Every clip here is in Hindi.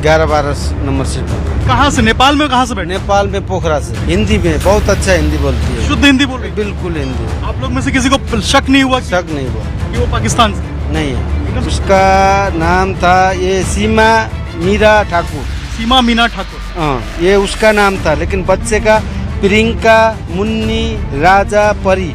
11-12 नंबर सीट में। कहाँ से, नेपाल में कहाँ से बैठे? नेपाल में पोखरा से। हिंदी में बहुत अच्छा हिंदी बोलती है, शुद्ध हिंदी बोल रही है? बिल्कुल हिंदी। आप लोग में से किसी को शक नहीं हुआ शक नहीं हुआ कि वो पाकिस्तान से? नहीं है। उसका नाम था ये सीमा मीरा ठाकुर। सीमा मीना ठाकुर। हाँ, ये उसका नाम था, लेकिन बच्चे का प्रियंका, मुन्नी, राजा, परी,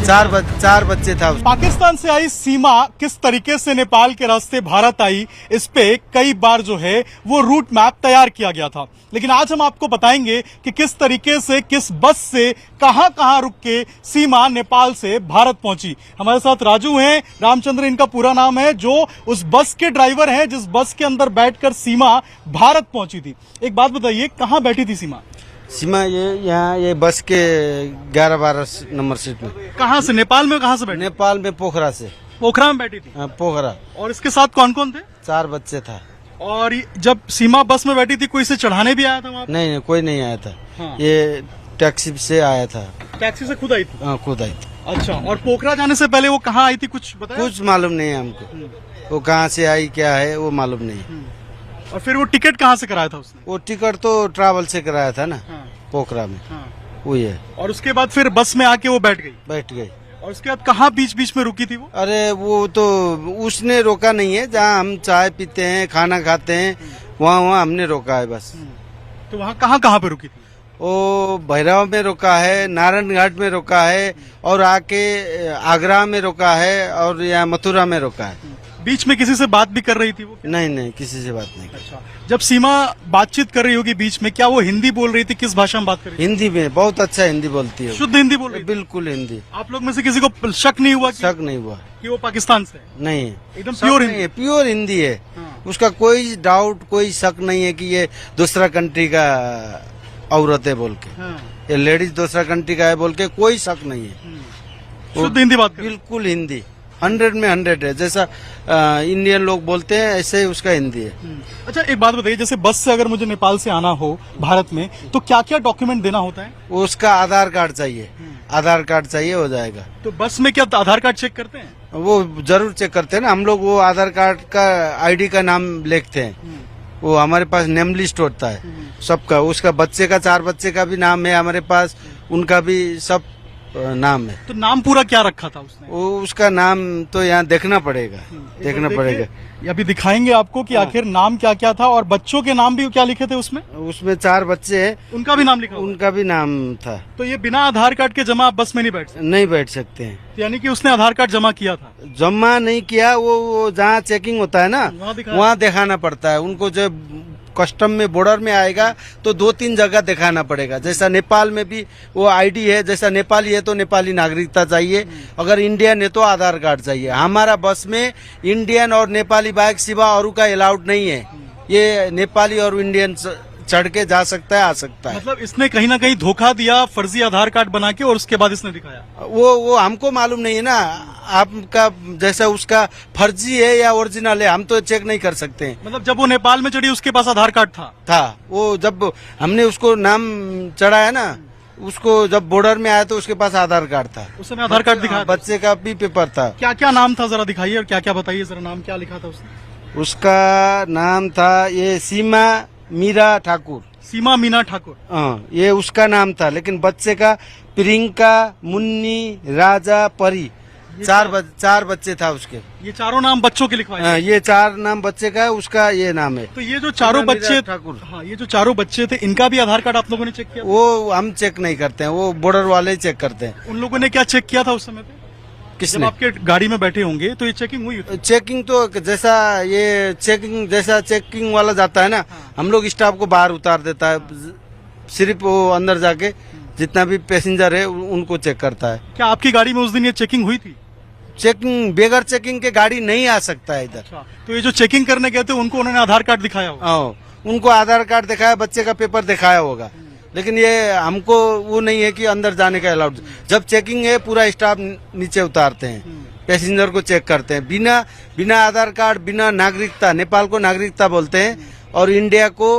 चार बच्चे था। पाकिस्तान से आई सीमा किस तरीके से नेपाल के रास्ते भारत आई, इस पे कई बार जो है वो रूट मैप तैयार किया गया था, लेकिन आज हम आपको बताएंगे कि किस तरीके से, किस बस से, कहां रुक के सीमा नेपाल से भारत पहुंची। हमारे साथ राजू हैं, रामचंद्र इनका पूरा नाम है, जो उस बस के ड्राइवर हैं जिस बस के अंदर बैठकर सीमा भारत पहुंची थी। एक बात बताइए, कहाँ बैठी थी सीमा? सीमा ये बस के 11-12 नंबर सीट में। कहाँ से, नेपाल में कहाँ से बैठी? नेपाल में पोखरा से। पोखरा में बैठी थी? हाँ, पोखरा। और इसके साथ कौन कौन थे? 4 बच्चे था। और जब सीमा बस में बैठी थी, कोई इसे चढ़ाने भी आया था वहाँ पे? नहीं, कोई नहीं आया था। हाँ। ये टैक्सी से आया था। टैक्सी से खुद आई थी? हाँ, खुद आई थी। अच्छा, और पोखरा जाने से पहले वो कहाँ आई थी, कुछ बताया? कुछ मालूम नहीं है हमको, वो कहाँ से आई क्या है वो मालूम नहीं। और फिर वो टिकट कहाँ से कराया था उसने? वो टिकट तो ट्रैवल से कराया था ना, हाँ। पोखरा में। हाँ। वही है। और उसके बाद फिर बस में आके वो बैठ गई। और उसके बाद कहाँ बीच बीच में रुकी थी वो? अरे वो तो उसने रोका नहीं है, जहाँ हम चाय पीते हैं, खाना खाते हैं, वहाँ हमने रोका है बस। तो वहाँ कहाँ पे रुकी थी? वो भैरव में रोका है, नारायण घाट में रोका है, और आके आगरा में रोका है, और यहाँ मथुरा में रोका है। बीच में किसी से बात भी कर रही थी वो? नहीं, किसी से बात नहीं। अच्छा, जब सीमा बातचीत कर रही होगी बीच में, क्या वो हिंदी बोल रही थी? किस भाषा में बात कर रही थी? हिंदी में, बहुत अच्छा हिंदी बोलती है। शुद्ध हिंदी बोल रही थी? बिल्कुल हिंदी। आप लोग में से किसी को शक नहीं हुआ शक नहीं हुआ कि वो पाकिस्तान से? नहीं, एकदम प्योर हिंदी? प्योर हिंदी है। हाँ। उसका कोई डाउट, कोई शक नहीं है कि ये दूसरा कंट्री का औरत है बोल के। हाँ। ये लेडीज दूसरा कंट्री का है बोल के कोई शक नहीं है। शुद्ध हिंदी बात कर? बिल्कुल हिंदी, 100 में 100 है। जैसा इंडियन लोग बोलते हैं ऐसे ही उसका हिंदी है। अच्छा, एक बात बताइए, जैसे बस से अगर मुझे नेपाल से आना हो भारत में, तो क्या क्या डॉक्यूमेंट देना होता है? उसका आधार कार्ड चाहिए। आधार कार्ड चाहिए, हो जाएगा। तो बस में क्या आधार कार्ड चेक करते हैं? वो जरूर चेक करते हैं ना हम लोग। वो आधार कार्ड का आईडी का नाम लिखते हैं। वो हमारे पास नेम लिस्ट होता है सबका। उसका बच्चे का, 4 बच्चे का भी नाम है हमारे पास, उनका भी सब नाम है। तो नाम पूरा क्या रखा था उसने? वो उसका नाम तो यहाँ देखना पड़ेगा, देखना पड़ेगा। अभी दिखाएंगे आपको कि आखिर नाम क्या क्या था, और बच्चों के नाम भी क्या लिखे थे उसमें? उसमें 4 बच्चे हैं, उनका भी नाम लिखा हुआ है? उनका भी नाम था। तो ये बिना आधार कार्ड के जमा आप बस में नहीं बैठ सकते? नहीं बैठ सकते हैं। यानी कि उसने आधार कार्ड जमा किया था? जमा नहीं किया, वो जहाँ चेकिंग होता है ना, वहाँ दिखाना पड़ता है उनको। जब कस्टम में, बॉर्डर में आएगा तो 2-3 जगह दिखाना पड़ेगा। जैसा नेपाल में भी वो आईडी है, जैसा नेपाली है तो नेपाली नागरिकता चाहिए, अगर इंडियन है तो आधार कार्ड चाहिए। हमारा बस में इंडियन और नेपाली बाइक सिवा और का अलाउड नहीं है। ये नेपाली और इंडियन चढ़ के जा सकता है, आ सकता है। मतलब इसने कहीं ना कहीं धोखा दिया, फर्जी आधार कार्ड बना के, और उसके बाद इसने दिखाया। वो हमको मालूम नहीं है ना, आपका जैसा उसका फर्जी है या ओरिजिनल है, हम तो चेक नहीं कर सकते हैं। मतलब जब वो नेपाल में चढ़ी उसके पास आधार कार्ड था? वो जब हमने उसको नाम चढ़ाया ना, उसको जब बॉर्डर में आया तो उसके पास आधार कार्ड था। उस समय आधार कार्ड दिखाया? बच्चे का भी पेपर था। क्या क्या नाम था जरा दिखाइए, और क्या क्या बताइए जरा, नाम क्या लिखा था उसने? उसका नाम था ये सीमा मीरा ठाकुर। सीमा मीना ठाकुर? हाँ, ये उसका नाम था, लेकिन बच्चे का प्रियंका, मुन्नी, राजा, परी, 4 बच्चे था उसके। ये चारों नाम बच्चों के लिखवाए? हाँ, ये 4 नाम बच्चे का है, उसका ये नाम है। तो ये जो चारों बच्चे ठाकुर, हाँ, ये जो चारों बच्चे थे, इनका भी आधार कार्ड आप लोगों ने चेक किया? वो हम चेक नहीं करते हैं, वो बॉर्डर वाले ही चेक करते हैं। उन लोगों ने क्या चेक किया था उस समय पे? किसने? जब आपके गाड़ी में बैठे होंगे तो ये चेकिंग हुई? चेकिंग तो जैसा ये चेकिंग वाला जाता है ना, हम लोग स्टाफ को बाहर उतार देता है, सिर्फ वो अंदर जाके जितना भी पैसेंजर है उनको चेक करता है। क्या आपकी गाड़ी में उस दिन ये चेकिंग हुई थी? चेकिंग, बगैर चेकिंग के गाड़ी नहीं आ सकता है इधर। अच्छा, तो ये जो चेकिंग करने गए थे उनको उन्होंने आधार कार्ड दिखाया होगा? उनको आधार कार्ड दिखाया, बच्चे का पेपर दिखाया होगा, लेकिन ये हमको वो नहीं है कि अंदर जाने का अलाउड। जब चेकिंग है पूरा स्टाफ नीचे उतारते हैं, पैसेंजर को चेक करते हैं। बिना आधार कार्ड, बिना नागरिकता, नेपाल को नागरिकता बोलते हैं और इंडिया को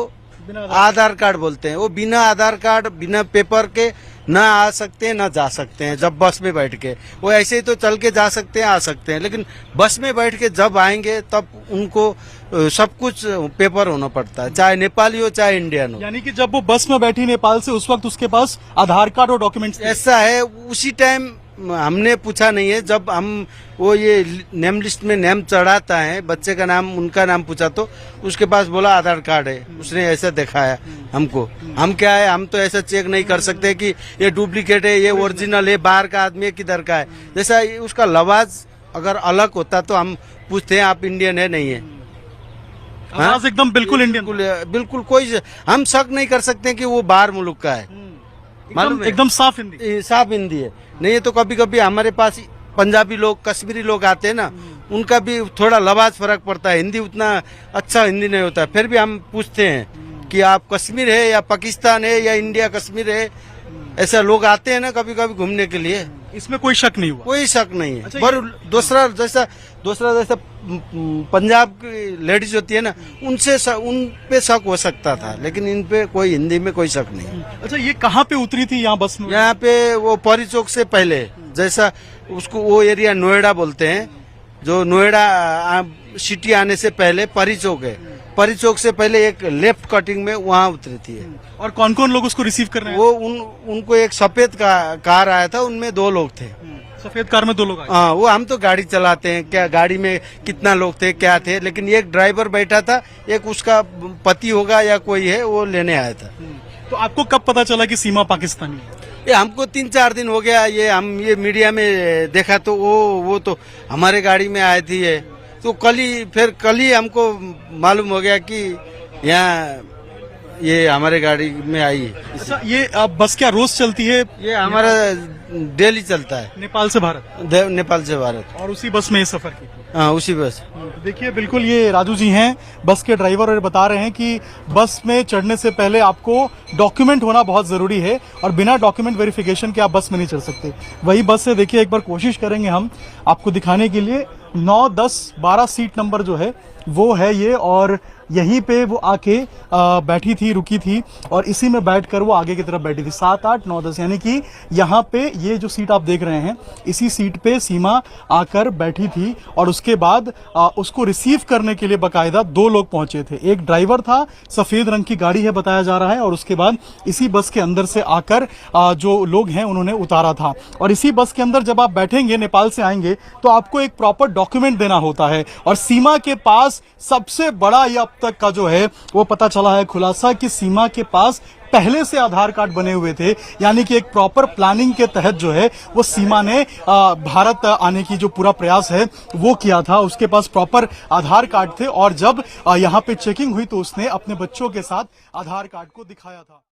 आधार कार्ड बोलते हैं। वो बिना आधार कार्ड, बिना पेपर के ना आ सकते हैं ना जा सकते हैं। जब बस में बैठ के, वो ऐसे ही तो चल के जा सकते हैं, आ सकते हैं, लेकिन बस में बैठ के जब आएंगे तब उनको सब कुछ पेपर होना पड़ता है, चाहे नेपाली हो चाहे इंडियन हो। यानी कि जब वो बस में बैठी नेपाल से, उस वक्त उसके पास आधार कार्ड और डॉक्यूमेंट्स ऐसा है, उसी टाइम हमने पूछा नहीं है, जब हम वो ये नेम लिस्ट में नेम चढ़ाता है, बच्चे का नाम उनका नाम पूछा तो उसके पास बोला आधार कार्ड है, उसने ऐसा दिखाया हमको। हम क्या है, हम तो ऐसा चेक नहीं कर सकते कि ये डुप्लीकेट है, ये ओरिजिनल है, बाहर का आदमी है किधर का है। जैसा उसका लवाज अगर अलग होता तो हम पूछते हैं आप इंडियन है नहीं है। आवाज एकदम बिल्कुल इंडियन, बिल्कुल कोई हम शक नहीं कर सकते कि वो बाहर मुल्क का है। मालूम है? एकदम साफ हिंदी। साफ हिंदी है। नहीं तो कभी कभी हमारे पास पंजाबी लोग, कश्मीरी लोग आते हैं ना, उनका भी थोड़ा लवाज फर्क पड़ता है, हिंदी उतना अच्छा हिंदी नहीं होता, फिर भी हम पूछते हैं कि आप कश्मीर है या पाकिस्तान है या इंडिया कश्मीर है। ऐसा लोग आते हैं ना कभी कभी घूमने के लिए। इसमें कोई शक नहीं हुआ? कोई शक नहीं है। अच्छा, पर दूसरा जैसा पंजाब की लेडीज होती है ना, उन पे शक हो सकता था, लेकिन इन पे कोई हिंदी में कोई शक नहीं। अच्छा, ये कहाँ पे उतरी थी यहाँ बस में? यहाँ पे वो परी चौक से पहले, जैसा उसको वो एरिया नोएडा बोलते हैं, जो नोएडा सिटी आने से पहले परी चौक है, परी चौक से पहले एक लेफ्ट कटिंग में वहाँ उतरी थी। और कौन कौन लोग उसको रिसीव कर रहे हैं? वो उनको एक सफेद कार आया था, उनमें 2 लोग थे। सफेद कार में 2 लोग आए? हाँ, वो हम तो गाड़ी चलाते हैं, क्या गाड़ी में कितना लोग थे क्या थे, लेकिन एक ड्राइवर बैठा था, एक उसका पति होगा या कोई है, वो लेने आया था। तो आपको कब पता चला कि सीमा पाकिस्तानी है? ये हमको 3-4 दिन हो गया, ये मीडिया में देखा तो वो तो हमारे गाड़ी में आई थी। ये तो कल ही हमको मालूम हो गया कि यहाँ ये हमारे गाड़ी में आई है। अच्छा, ये बस क्या रोज चलती है? ये हमारा डेली चलता है, नेपाल से भारत? नेपाल से भारत। और उसी बस में ये सफर की? हाँ, उसी बस। देखिए, बिल्कुल ये राजू जी हैं, बस के ड्राइवर, और बता रहे हैं कि बस में चढ़ने से पहले आपको डॉक्यूमेंट होना बहुत ज़रूरी है और बिना डॉक्यूमेंट वेरिफिकेशन के आप बस में नहीं चढ़ सकते। वही बस से देखिए, एक बार कोशिश करेंगे हम आपको दिखाने के लिए। 9, 10, 12 सीट नंबर जो है वो है ये, और यहीं पे वो आके बैठी थी, रुकी थी, और इसी में बैठकर वो आगे की तरफ बैठी थी। 7, 8, 9, 10, यानी कि यहाँ पे ये जो सीट आप देख रहे हैं, इसी सीट पे सीमा आकर बैठी थी। और उसके बाद उसको रिसीव करने के लिए बाकायदा 2 लोग पहुंचे थे। एक ड्राइवर था, सफेद रंग की गाड़ी है बताया जा रहा है, और उसके बाद इसी बस के अंदर से आकर जो लोग हैं उन्होंने उतारा था। और इसी बस के अंदर जब आप बैठेंगे, नेपाल से आएंगे, तो आपको एक प्रॉपर डॉक्यूमेंट देना होता है। और सीमा के पास सबसे बड़ा ये अब तक का जो है वो पता चला है खुलासा कि सीमा के पास पहले से आधार कार्ड बने हुए थे, यानी कि एक प्रॉपर प्लानिंग के तहत जो है वो सीमा ने भारत आने की जो पूरा प्रयास है वो किया था। उसके पास प्रॉपर आधार कार्ड थे, और जब यहाँ पे चेकिंग हुई तो उसने अपने बच्चों के साथ आधार कार्ड को दिखाया था।